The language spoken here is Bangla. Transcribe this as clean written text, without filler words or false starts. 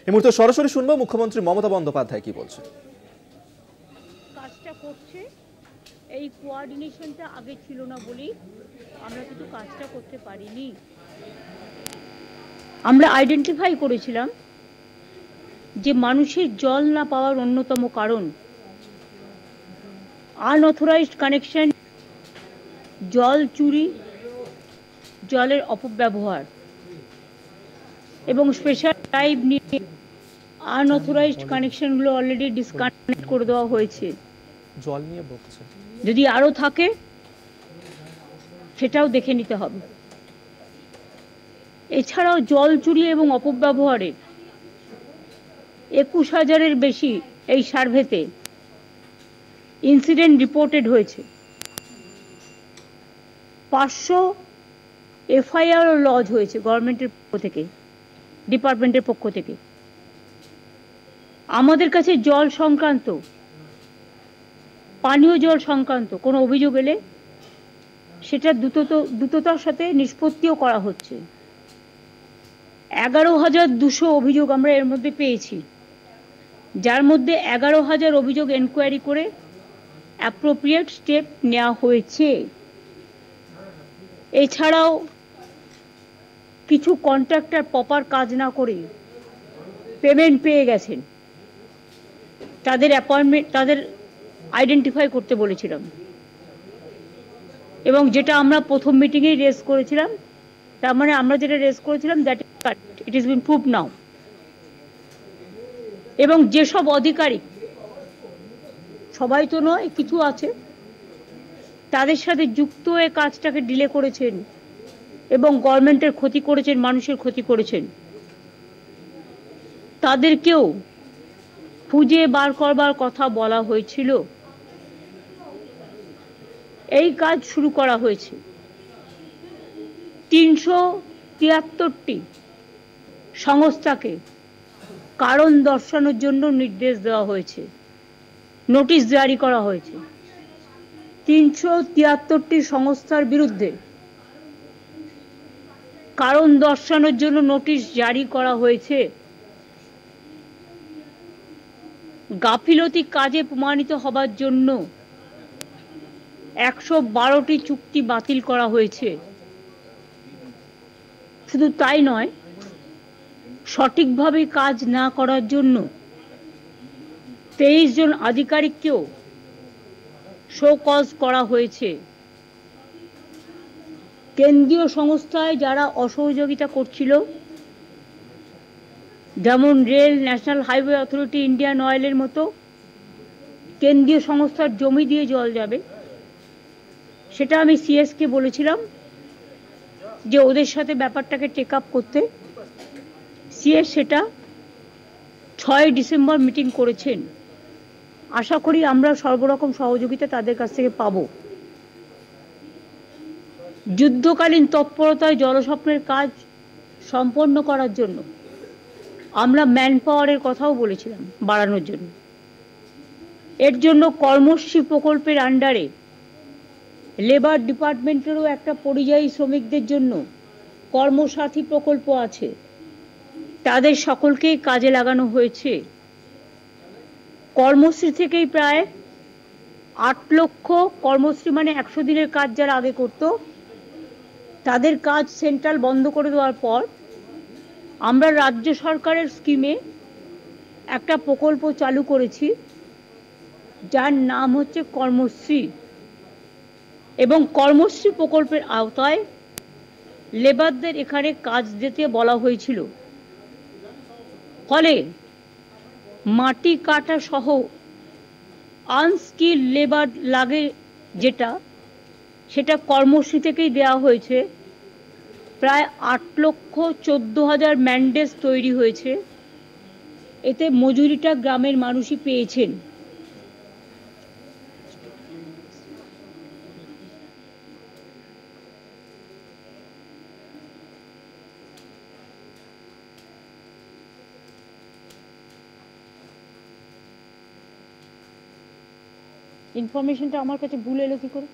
এই মুহূর্তে সরাসরি শুনবো মুখ্যমন্ত্রী মমতা বন্দ্যোপাধ্যায় কি বলছেন। কাজটা করছে, এই কোঅর্ডিনেশনটা আগে ছিল না বলেই আমরা কিন্তু কাজটা করতে পারিনি। আমরা আইডেন্টিফাই করেছিলাম যে মানুষের জল না পাওয়ার অন্যতম কারণ আনঅথরাইজড কানেকশন, জল চুরি, জলের অপব্যবহার এবং স্পেশাল টাইপ নিয়ে আনঅথরাইজড কানেকশনগুলো অলরেডি ডিসকানেক্ট করে দেওয়া হয়েছে। জল নিয়ে বলছে যদি আরো থাকে সেটাও দেখে নিতে হবে। এছাড়াও জল চুরি এবং অপব্যবহারের 21,000-এর বেশি এই সার্ভেতে ইনসিডেন্ট রিপোর্টেড হয়েছে। 500 এফআইআর লজ হয়েছে গভর্নমেন্টের পক্ষ থেকে, ডিপার্টমেন্টের পক্ষ থেকে। আমাদের কাছে জল সংক্রান্ত, পানীয় জল সংক্রান্ত কোনো অভিযোগ এলে সেটা দ্রুততার সাথে নিষ্পত্তিও করা হচ্ছে। 11,200 অভিযোগ আমরা এর মধ্যে পেয়েছি, যার মধ্যে 11,000 অভিযোগ এনকোয়ারি করে অ্যাপ্রোপ্রিয়েট স্টেপ নেওয়া হয়েছে। এছাড়াও কিছু কন্ট্রাক্টর প্রপার কাজ না করে পেমেন্ট পেয়ে গেছেন, তাদের আইডেন্টিফাই করতে বলেছিলাম এবং যেটা আমরা প্রথম মিটিংয়েই রেজ করেছিলাম, তার মানে আমরা যেটা রেজ করেছিলাম that it is been proved now. এবং যেসব আধিকারিক, সবাই তো নয়, কিছু আছে, তাদের সাথে যুক্ত হয়ে কাজটাকে ডিলে করেছেন এবং গভর্নমেন্টের ক্ষতি করেছেন, মানুষের ক্ষতি করেছেন, তাদেরকেও খুঁজে বার করবার কথা বলা হয়েছিল। এই কাজ শুরু করা হয়েছে। 373টি সংস্থাকে কারণ দর্শানোর জন্য নির্দেশ দেওয়া হয়েছে, নোটিশ জারি করা হয়েছে। 373টি সংস্থার বিরুদ্ধে কারণ দর্শানোর জন্য নোটিশ জারি করা হয়েছে। গাফিলতি কাজে প্রমাণিত হবার জন্য 112টি চুক্তি বাতিল করা হয়েছে। শুধু তাই নয়, সঠিকভাবে কাজ না করার জন্য 23 জন আধিকারিককেও শো কজ করা হয়েছে। কেন্দ্রীয় সংস্থায় যারা অসহযোগিতা করছিল, যেমন rail, national highway authority, Indian অয়েলের মতো কেন্দ্রীয় সংস্থার জমি দিয়ে জল যাবে, সেটা আমি সিএসকে বলেছিলাম যে ওদের সাথে ব্যাপারটাকে টেক আপ করতে। সিএস সেটা 6 ডিসেম্বর মিটিং করেছেন। আশা করি আমরা সর্বরকম সহযোগিতা তাদের কাছ থেকে পাব। যুদ্ধকালীন তৎপরতায় জলস্বপ্নের কাজ সম্পন্ন করার জন্য আমরা ম্যান পাওয়ারের কথাও বলেছিলাম বাড়ানোর জন্য। এর জন্য কর্মশ্রী প্রকল্পের আন্ডারে লেবার ডিপার্টমেন্টেরও একটা পরিযায়ী শ্রমিকদের জন্য কর্মসাথী প্রকল্প আছে, তাদের সকলকেই কাজে লাগানো হয়েছে। কর্মশ্রী থেকেই প্রায় 8 লক্ষ, কর্মশ্রী মানে 100 দিনের কাজ যারা আগে করত, তাদের কাজ সেন্ট্রাল বন্ধ করে দেওয়ার পর আমরা রাজ্য সরকারের স্কিমে একটা প্রকল্প চালু করেছি, যার নাম হচ্ছে কর্মশ্রী। এবং কর্মশ্রী প্রকল্পের আওতায় লেবারদের এখানে কাজ দিতে বলা হয়েছিল। ফলে মাটি কাটা সহ আনস্কিল লেবার লাগে যেটা, সেটা কর্মশ্রী থেকেই দেওয়া হয়েছে। প্রায় 8,14,000 ম্যান্ডেজ তৈরি হয়েছে। এতে মজুরিটা গ্রামের মানুষই পেয়েছেন। ইনফরমেশনটা আমার কাছে ভুল এলো কি করে?